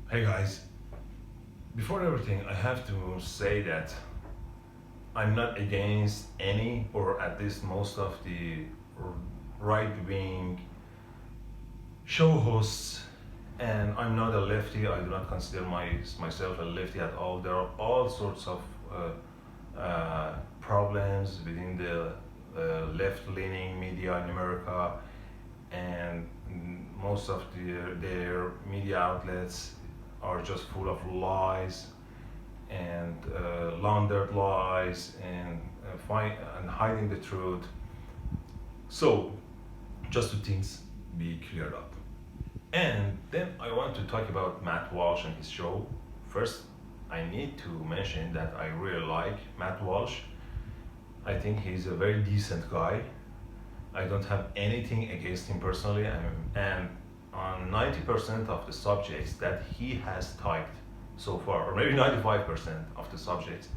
Hey guys, before everything, I have to say that I'm not against any, or at least most of the right wing show hosts, and I'm not a lefty. I do not consider myself a lefty at all. There are all sorts of problems within the left leaning media in America, and most of their media outlets are just full of lies and laundered lies and hiding the truth. So, just to things be cleared up. And then I want to talk about Matt Walsh and his show. First, I need to mention that I really like Matt Walsh. I think he's a very decent guy. I don't have anything against him personally, and on 90% of the subjects that he has typed so far, or maybe 95% of the subjects,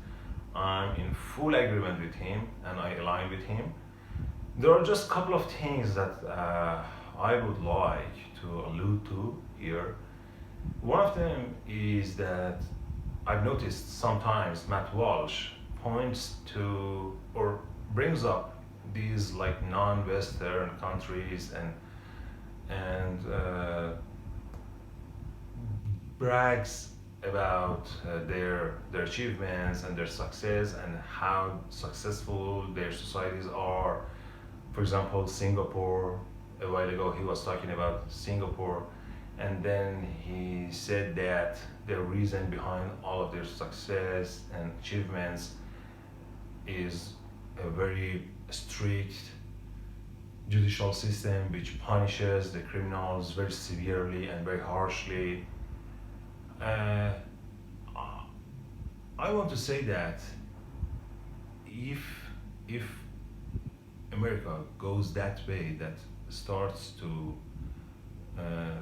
I'm in full agreement with him and I align with him. There are just a couple of things that I would like to allude to here. One of them is that I've noticed sometimes Matt Walsh points to or brings up these like non-Western countries and brags about their achievements and their success and how successful their societies are. For example, Singapore. A while ago, he was talking about Singapore, and then he said that the reason behind all of their success and achievements is a very strict judicial system which punishes the criminals very severely and very harshly. Uh, I want to say that if if America goes that way, that starts to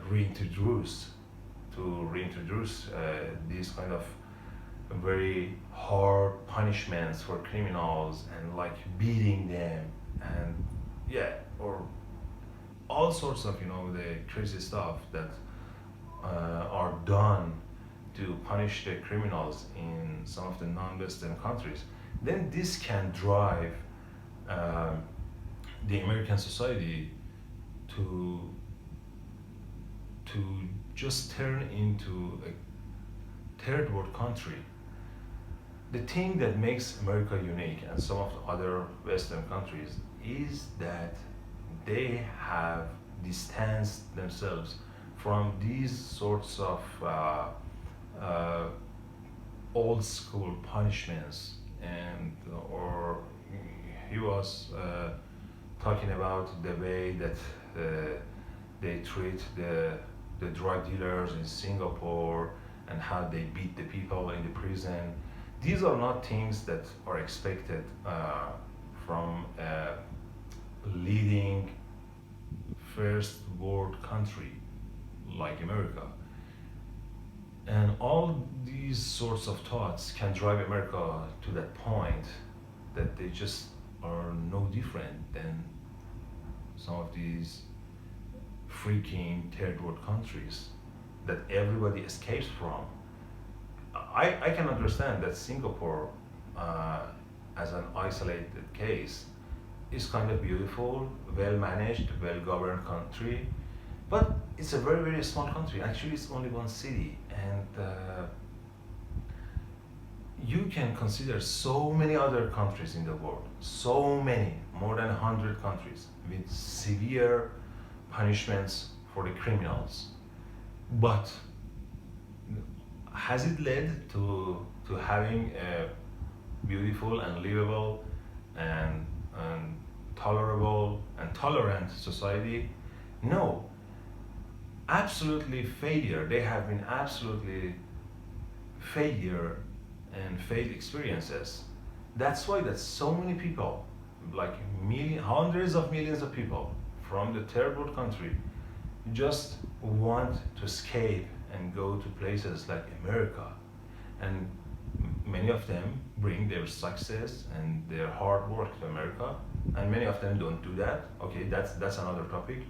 reintroduce these kind of very hard punishments for criminals and like beating them and yeah, or all sorts of the crazy stuff that are done to punish the criminals in some of the non-Western countries, then this can drive um the American society to to just turn into a third world country. The thing that makes America unique and some of the other Western countries is that they have distanced themselves from these sorts of uh, old school punishments, and or he was talking about the way that they treat the drug dealers in Singapore and how they beat the people in the prison. These are not things that are expected from a leading first world country like America. And all these sorts of thoughts can drive America to that point that they just are no different than some of these freaking third world countries that everybody escapes from. I can understand that Singapore, uh, as an isolated case, is kind of beautiful, well managed, well governed country, but it's a very, very small country. Actually, it's only one city, and you can consider so many other countries in the world, so many, more than 100 countries, with severe punishments for the criminals. But has it led to having a beautiful and livable and tolerable and tolerant society? No, absolutely failure. They have been absolutely failure and failed experiences. That's why that so many people, like hundreds of millions of people from the third world country, just want to escape and go to places like America. And many of them bring their success and their hard work to America, and many of them don't do that. Okay, that's another topic.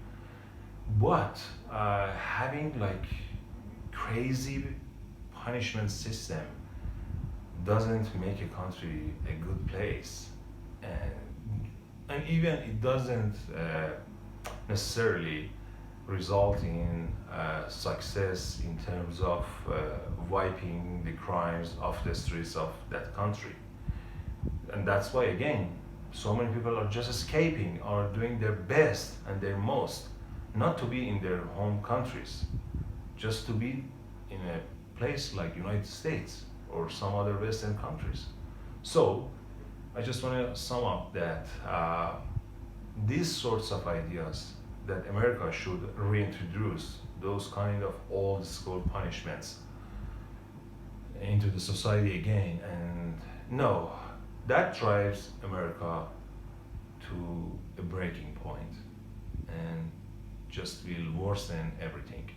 But having like crazy punishment system doesn't make a country a good place, and even it doesn't necessarily result in success in terms of wiping the crimes off the streets of that country. And that's why, again, so many people are just escaping or doing their best and their most not to be in their home countries, just to be in a place like United States or some other Western countries. So I just want to sum up that these sorts of ideas that America should reintroduce those kind of old school punishments into the society again. And no, that drives America to a breaking point and just will worsen everything.